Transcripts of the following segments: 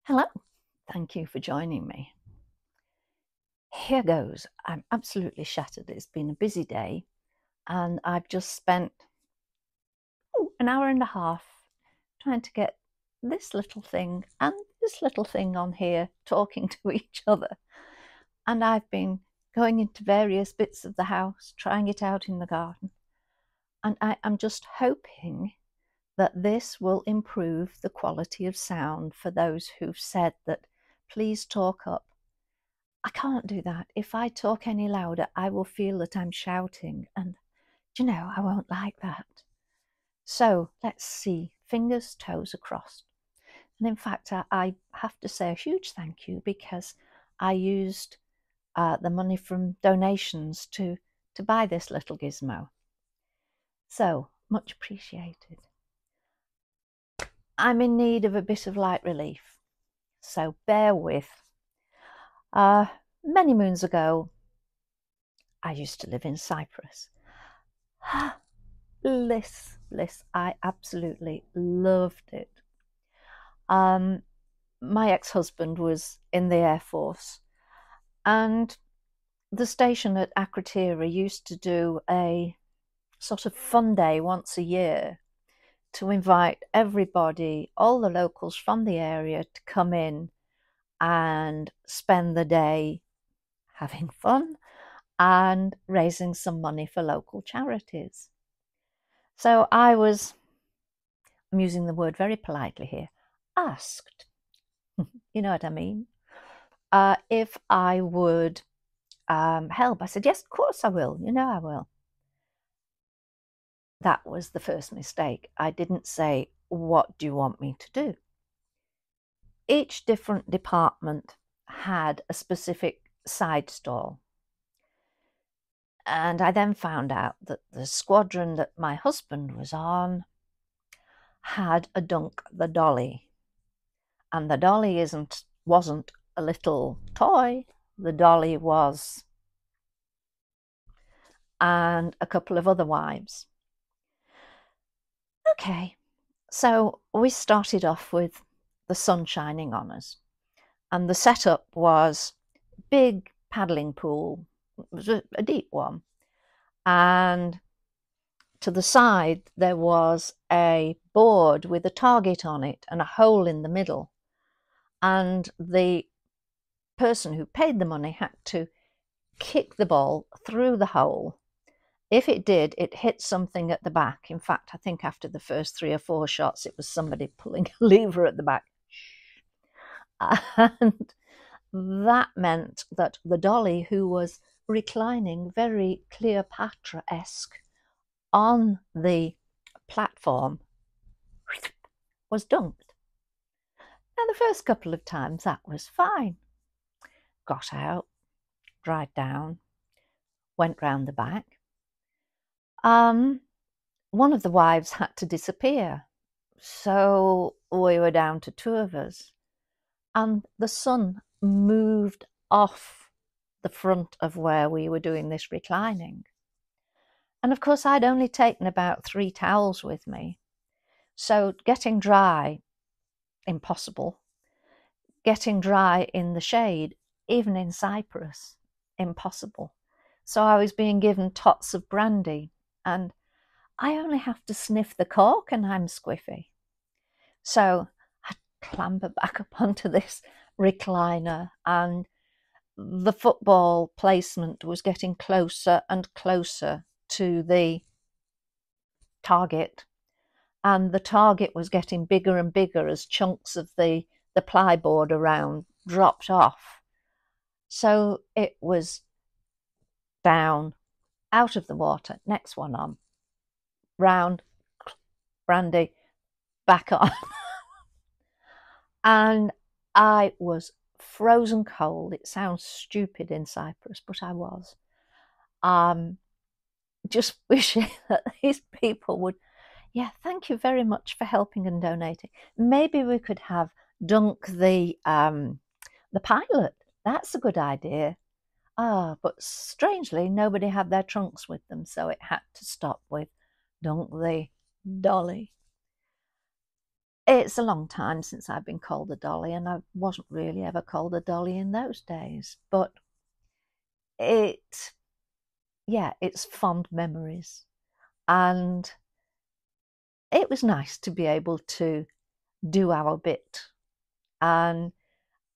Hello, thank you for joining me. Here goes. I'm absolutely shattered. It's been a busy day and I've just spent an hour and a half trying to get this little thing and this little thing on here talking to each other. And I've been going into various bits of the house, trying it out in the garden. And I am just hoping that this will improve the quality of sound for those who've said that please talk up. I can't do that. If I talk any louder, I will feel that I'm shouting, and I won't like that. So let's see, fingers, toes across. And in fact, I have to say a huge thank you because I used the money from donations to buy this little gizmo. So much appreciated. I'm in need of a bit of light relief, so bear with. Many moons ago, I used to live in Cyprus. Bliss, bliss. I absolutely loved it. My ex-husband was in the Air Force, and the station at Akrotiri used to do a sort of fun day once a year to invite everybody, all the locals from the area, to come in and spend the day having fun and raising some money for local charities. So I'm using the word very politely here, asked, you know what I mean, if I would help. I said, yes, of course I will, I will. That was the first mistake. I didn't say, what do you want me to do? Each different department had a specific side stall. And I then found out that the squadron that my husband was on had a dunk, the Dolly. And the Dolly wasn't a little toy. The Dolly was, and a couple of other wives. Okay, so we started off with the sun shining on us. And the setup was big paddling pool. It was a deep one. And to the side, there was a board with a target on it and a hole in the middle. And the person who paid the money had to kick the ball through the hole. If it did, it hit something at the back. In fact, I think after the first 3 or 4 shots, it was somebody pulling a lever at the back. And that meant that the Dolly, who was reclining very Cleopatra-esque on the platform, was dumped. Now, the first couple of times, that was fine. Got out, dried down, went round the back. One of the wives had to disappear, so we were down to 2 of us, and the sun moved off the front of where we were doing this reclining. And of course, I'd only taken about 3 towels with me, so getting dry, impossible. Getting dry in the shade, even in Cyprus, impossible. So I was being given tots of brandy, and I only have to sniff the cork and I'm squiffy. So I clamber back up onto this recliner, and the football placement was getting closer and closer to the target, and the target was getting bigger and bigger as chunks of the plyboard around dropped off. So it was down, out of the water, next one on, round, brandy, back on. And I was frozen cold. It sounds stupid in Cyprus, but I was. Just wishing that these people would, thank you very much for helping and donating. Maybe we could have dunk the pilot. That's a good idea. But strangely, nobody had their trunks with them, so it had to stop with dunk the Dolly. It's a long time since I've been called a Dolly, and I wasn't really ever called a Dolly in those days. But it's fond memories. And it was nice to be able to do our bit and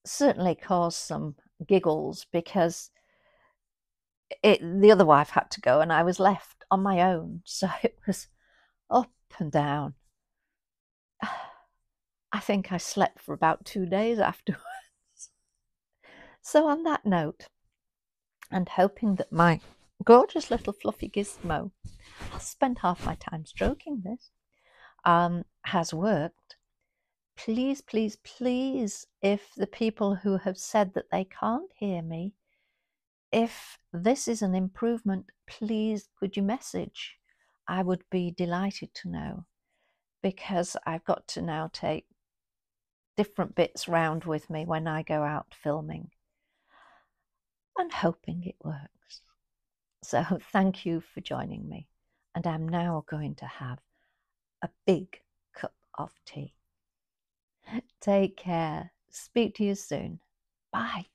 certainly cause some giggles, because the other wife had to go and I was left on my own. So it was up and down. I think I slept for about 2 days afterwards. So on that note, and hoping that my gorgeous little fluffy gizmo, I'll spend half my time stroking this, has worked, please, please, please, if the people who have said that they can't hear me, if this is an improvement, please could you message? I would be delighted to know, because I've got to now take different bits round with me when I go out filming, and hoping it works. So thank you for joining me, and I'm now going to have a big cup of tea. Take care. Speak to you soon. Bye.